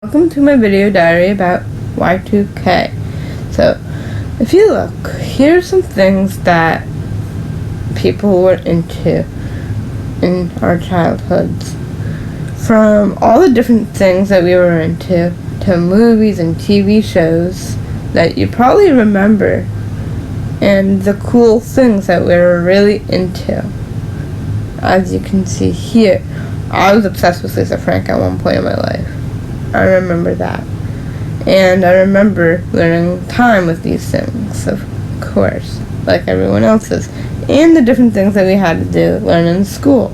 Welcome to my video diary about Y2K. So, if you look, here's some things that people were into in our childhoods. From all the different things that we were into, to movies and TV shows that you probably remember, and the cool things that we were really into. As you can see here, I was obsessed with Lisa Frank at one point in my life. I remember that. And I remember learning time with these things, of course, like everyone else's. And the different things that we had to do, learn in school.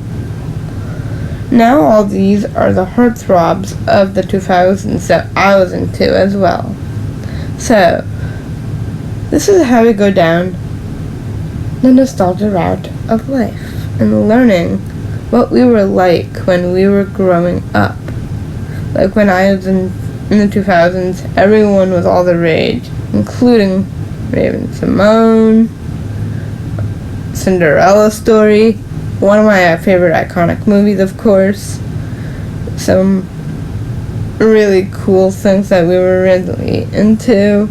Now all these are the heartthrobs of the 2000s that I was into as well. So, this is how we go down the nostalgia route of life and learning what we were like when we were growing up. Like when I was in the 2000s, everyone was all the rage, including Raven Simone, Cinderella Story, one of my favorite iconic movies, of course. Some really cool things that we were really into.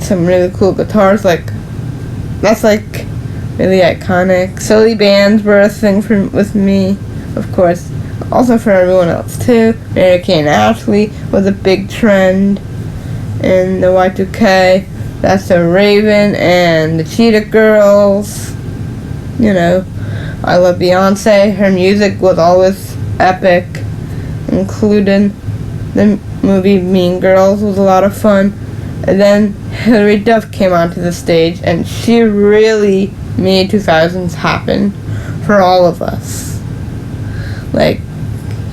Some really cool guitars, that's really iconic. Silly bands were a thing with me, of course. Also for everyone else too. Y2K Ashley was a big trend in the Y2K. That's the Raven and the Cheetah Girls. You know, I love Beyonce. Her music was always epic, including the movie Mean Girls was a lot of fun. And then Hilary Duff came onto the stage, and she really made 2000s happen for all of us.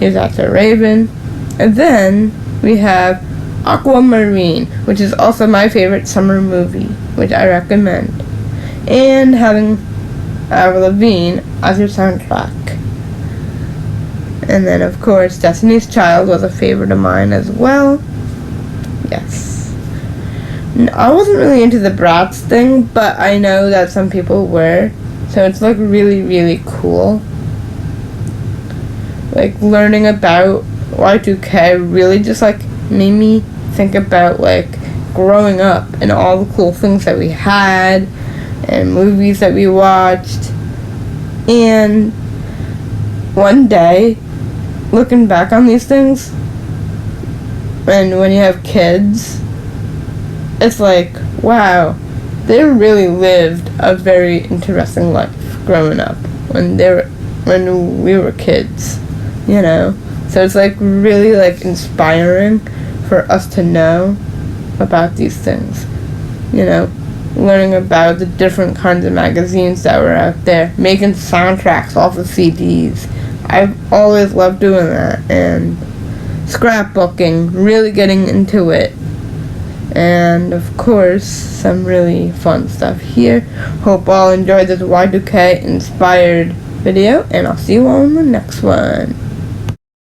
Here's after Raven. And then we have Aquamarine, which is also my favorite summer movie, which I recommend. And having Avril Lavigne as your soundtrack. And then, of course, Destiny's Child was a favorite of mine as well. Yes. I wasn't really into the Bratz thing, but I know that some people were. So it's really, really cool. Learning about Y2K really just made me think about growing up and all the cool things that we had and movies that we watched. And one day, looking back on these things, and when you have kids, it's wow, they really lived a very interesting life growing up when we were kids. You know, so it's really inspiring for us to know about these things. You know, learning about the different kinds of magazines that were out there, making soundtracks off of CDs. I've always loved doing that, and scrapbooking, really getting into it. And of course, some really fun stuff here. Hope all enjoyed this Y2K inspired video, and I'll see you all in the next one.